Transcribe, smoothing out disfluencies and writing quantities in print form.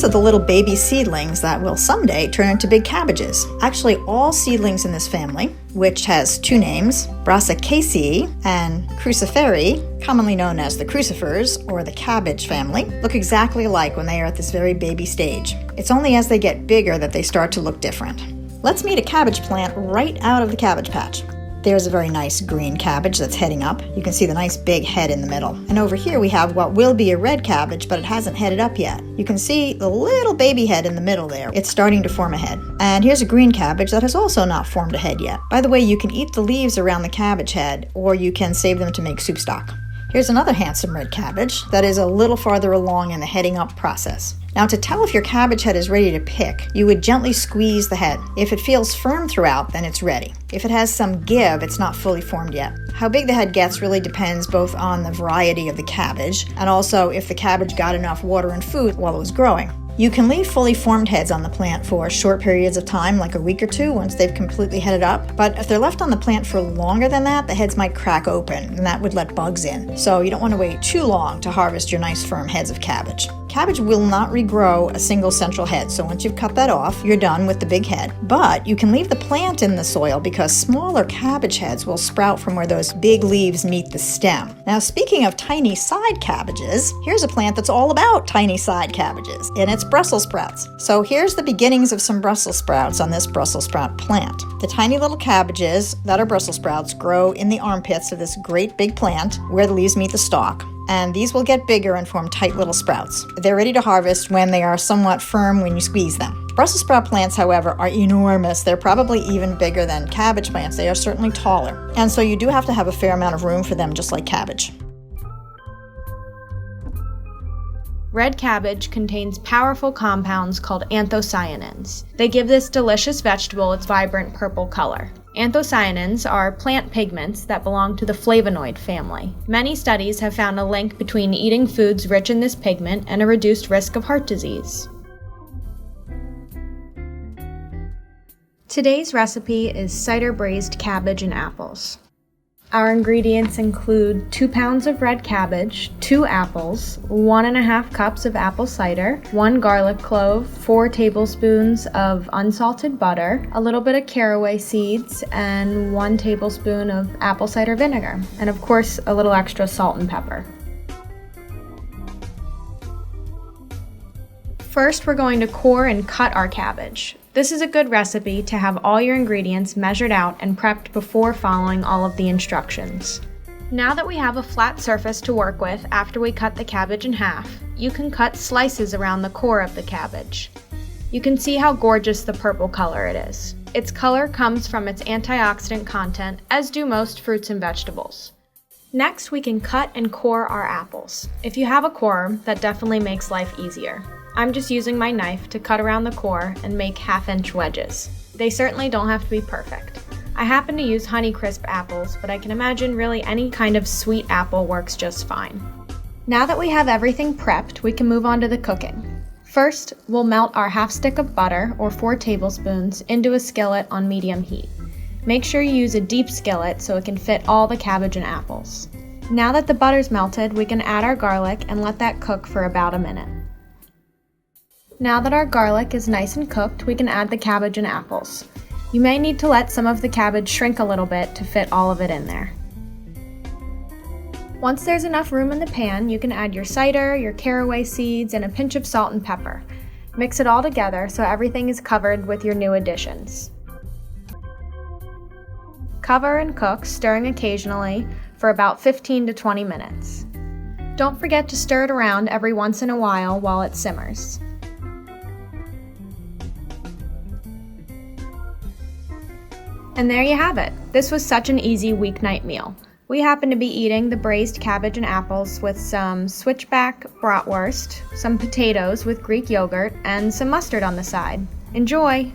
are the little baby seedlings that will someday turn into big cabbages. Actually, all seedlings in this family, which has two names, Brassicaceae and Cruciferae, commonly known as the crucifers or the cabbage family, look exactly alike when they are at this very baby stage. It's only as they get bigger that they start to look different. Let's meet a cabbage plant right out of the cabbage patch. There's a very nice green cabbage that's heading up. You can see the nice big head in the middle. And over here we have what will be a red cabbage, but it hasn't headed up yet. You can see the little baby head in the middle there. It's starting to form a head. And here's a green cabbage that has also not formed a head yet. By the way, you can eat the leaves around the cabbage head, or you can save them to make soup stock. Here's another handsome red cabbage that is a little farther along in the heading up process. Now, to tell if your cabbage head is ready to pick, you would gently squeeze the head. If it feels firm throughout, then it's ready. If it has some give, it's not fully formed yet. How big the head gets really depends both on the variety of the cabbage and also if the cabbage got enough water and food while it was growing. You can leave fully formed heads on the plant for short periods of time, like a week or two, once they've completely headed up. But if they're left on the plant for longer than that, the heads might crack open, and that would let bugs in. So you don't want to wait too long to harvest your nice firm heads of cabbage. Cabbage will not regrow a single central head, so once you've cut that off, you're done with the big head. But you can leave the plant in the soil because smaller cabbage heads will sprout from where those big leaves meet the stem. Now, speaking of tiny side cabbages, here's a plant that's all about tiny side cabbages, and it's Brussels sprouts. So here's the beginnings of some Brussels sprouts on this Brussels sprout plant. The tiny little cabbages that are Brussels sprouts grow in the armpits of this great big plant where the leaves meet the stalk. And these will get bigger and form tight little sprouts. They're ready to harvest when they are somewhat firm when you squeeze them. Brussels sprout plants, however, are enormous. They're probably even bigger than cabbage plants. They are certainly taller. And so you do have to have a fair amount of room for them, just like cabbage. Red cabbage contains powerful compounds called anthocyanins. They give this delicious vegetable its vibrant purple color. Anthocyanins are plant pigments that belong to the flavonoid family. Many studies have found a link between eating foods rich in this pigment and a reduced risk of heart disease. Today's recipe is cider-braised cabbage and apples. Our ingredients include 2 pounds of red cabbage, 2 apples, 1.5 cups of apple cider, 1 garlic clove, 4 tablespoons of unsalted butter, a little bit of caraway seeds, and 1 tablespoon of apple cider vinegar, and of course a little extra salt and pepper. First, we're going to core and cut our cabbage. This is a good recipe to have all your ingredients measured out and prepped before following all of the instructions. Now that we have a flat surface to work with after we cut the cabbage in half, you can cut slices around the core of the cabbage. You can see how gorgeous the purple color it is. Its color comes from its antioxidant content, as do most fruits and vegetables. Next, we can cut and core our apples. If you have a corer, that definitely makes life easier. I'm just using my knife to cut around the core and make 1/2-inch wedges. They certainly don't have to be perfect. I happen to use Honeycrisp apples, but I can imagine really any kind of sweet apple works just fine. Now that we have everything prepped, we can move on to the cooking. First, we'll melt our 1/2 stick of butter, or 4 tablespoons, into a skillet on medium heat. Make sure you use a deep skillet so it can fit all the cabbage and apples. Now that the butter's melted, we can add our garlic and let that cook for about a minute. Now that our garlic is nice and cooked, we can add the cabbage and apples. You may need to let some of the cabbage shrink a little bit to fit all of it in there. Once there's enough room in the pan, you can add your cider, your caraway seeds, and a pinch of salt and pepper. Mix it all together so everything is covered with your new additions. Cover and cook, stirring occasionally, for about 15 to 20 minutes. Don't forget to stir it around every once in a while it simmers. And there you have it. This was such an easy weeknight meal. We happen to be eating the braised cabbage and apples with some switchback bratwurst, some potatoes with Greek yogurt, and some mustard on the side. Enjoy!